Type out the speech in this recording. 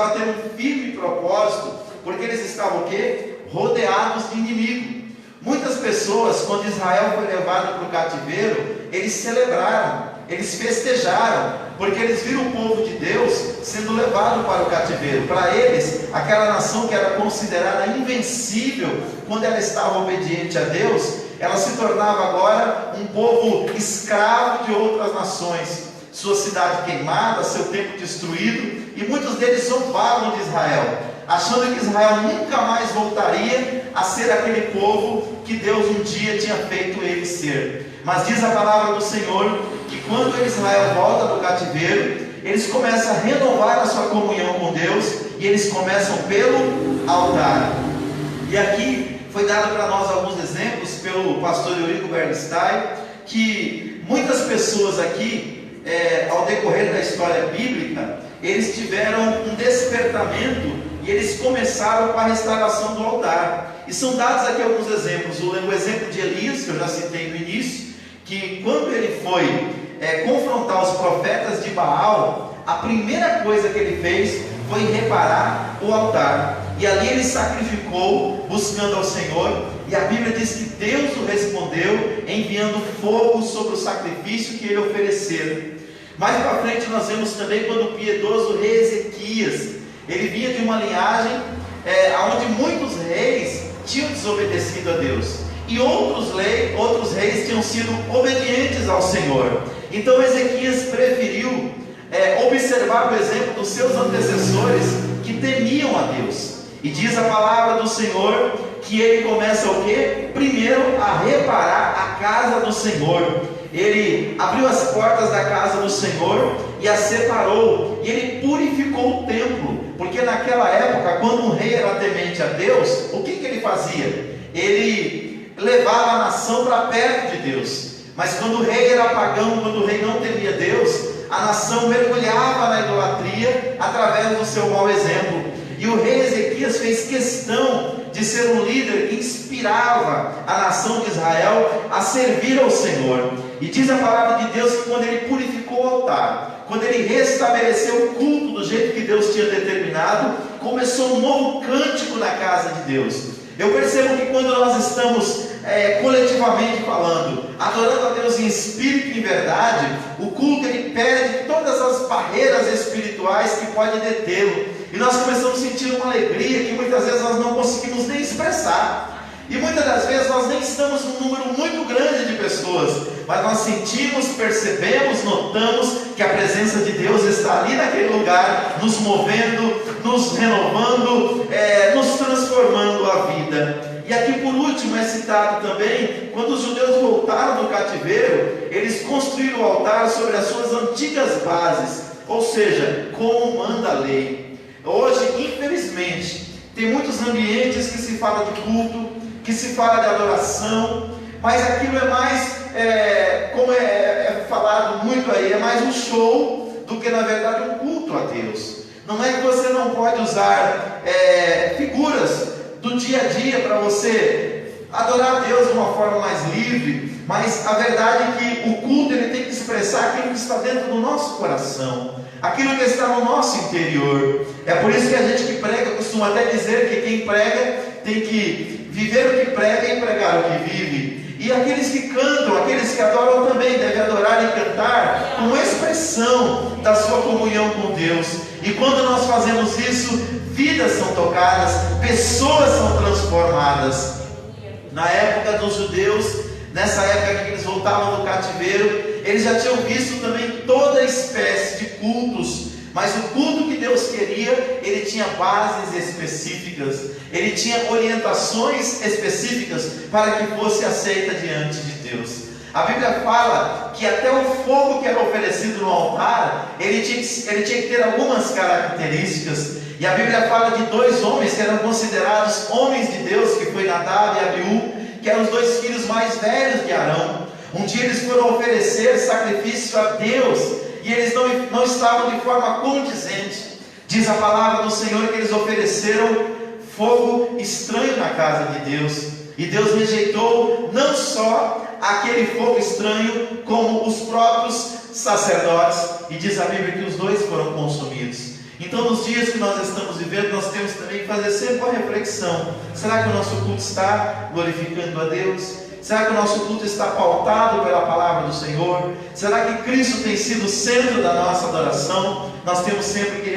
ter um firme propósito, porque eles estavam o quê? Rodeados de inimigo. Muitas pessoas, quando Israel foi levado para o cativeiro, eles celebraram, eles festejaram, porque eles viram o povo de Deus sendo levado para o cativeiro. Para eles, aquela nação que era considerada invencível, quando ela estava obediente a Deus, ela se tornava agora um povo escravo de outras nações. Sua cidade queimada, seu templo destruído, e muitos deles zombavam de Israel, achando que Israel nunca mais voltaria a ser aquele povo que Deus um dia tinha feito ele ser. Mas diz a palavra do Senhor que quando Israel volta do cativeiro, eles começam a renovar a sua comunhão com Deus, e eles começam pelo altar. E aqui foi dado para nós alguns exemplos pelo pastor Eurico Bernstein, que muitas pessoas aqui, ao decorrer da história bíblica, eles tiveram um despertamento e eles começaram com a restauração do altar. E são dados aqui alguns exemplos. O exemplo de Elias, que eu já citei no início, que quando ele foi confrontar os profetas de Baal, a primeira coisa que ele fez foi reparar o altar. E ali ele sacrificou, buscando ao Senhor, e a Bíblia diz que Deus o respondeu, enviando fogo sobre o sacrifício que ele ofereceu. Mais para frente nós vemos também quando o piedoso rei Ezequias, ele vinha de uma linhagem onde muitos reis tinham desobedecido a Deus, e outros reis tinham sido obedientes ao Senhor. Então Ezequias preferiu observar o exemplo dos seus antecessores que temiam a Deus. E diz a palavra do Senhor que ele começa o quê? Primeiro a reparar a casa do Senhor. Ele abriu as portas da casa do Senhor e a separou, e ele purificou o templo, porque naquela época, quando um rei era temente a Deus, o que ele fazia? Ele levava a nação para perto de Deus. Mas quando o rei era pagão, quando o rei não temia Deus, a nação mergulhava na idolatria através do seu mau exemplo. E o rei Ezequias fez questão de ser um líder que inspirava a nação de Israel a servir ao Senhor. E diz a palavra de Deus que quando ele purificou o altar, quando ele restabeleceu o culto do jeito que Deus tinha determinado, começou um novo cântico na casa de Deus. Eu percebo que quando nós estamos coletivamente falando, adorando a Deus em espírito e em verdade, o culto ele perde todas as barreiras espirituais que podem detê-lo, e nós começamos a sentir uma alegria que muitas vezes nós não conseguimos nem expressar. E muitas das vezes nós nem estamos num número muito grande de pessoas, mas nós sentimos, percebemos, notamos que a presença de Deus está ali naquele lugar, nos movendo, nos renovando, nos transformando a vida. E aqui por último é citado também, quando os judeus voltaram do cativeiro, eles construíram o altar sobre as suas antigas bases, ou seja, como manda a lei. Hoje, infelizmente, tem muitos ambientes que se fala de culto, que se fala de adoração, mas aquilo é mais, como é falado muito aí, é mais um show do que na verdade um culto a Deus. Não é que você não pode usar figuras do dia a dia para você adorar a Deus de uma forma mais livre, mas a verdade é que o culto ele tem que expressar aquilo que está dentro do nosso coração, aquilo que está no nosso interior. É por isso que a gente que prega costuma até dizer que quem prega tem que viver o que prega e pregar o que vive. E aqueles que cantam, aqueles que adoram também devem adorar e cantar com expressão da sua comunhão com Deus. E quando nós fazemos isso, vidas são tocadas, pessoas são transformadas. Na época dos judeus, nessa época que eles voltavam do cativeiro, eles já tinham visto também toda espécie de cultos, mas o culto que Deus queria, ele tinha bases específicas, ele tinha orientações específicas para que fosse aceita diante de Deus. A Bíblia fala que até o fogo que era oferecido no altar, ele tinha que ter algumas características. E a Bíblia fala de dois homens que eram considerados homens de Deus, que foi Nadab e Abiú, que eram os dois filhos mais velhos de Arão. Um dia eles foram oferecer sacrifício a Deus, e eles não estavam de forma condizente. Diz a palavra do Senhor que eles ofereceram fogo estranho na casa de Deus, e Deus rejeitou não só aquele fogo estranho, como os próprios sacerdotes, e diz a Bíblia que os dois foram consumidos. Então, nos dias que nós estamos vivendo, nós temos também que fazer sempre uma reflexão: será que o nosso culto está glorificando a Deus? Será que o nosso culto está pautado pela palavra do Senhor? Será que Cristo tem sido o centro da nossa adoração? Nós temos sempre que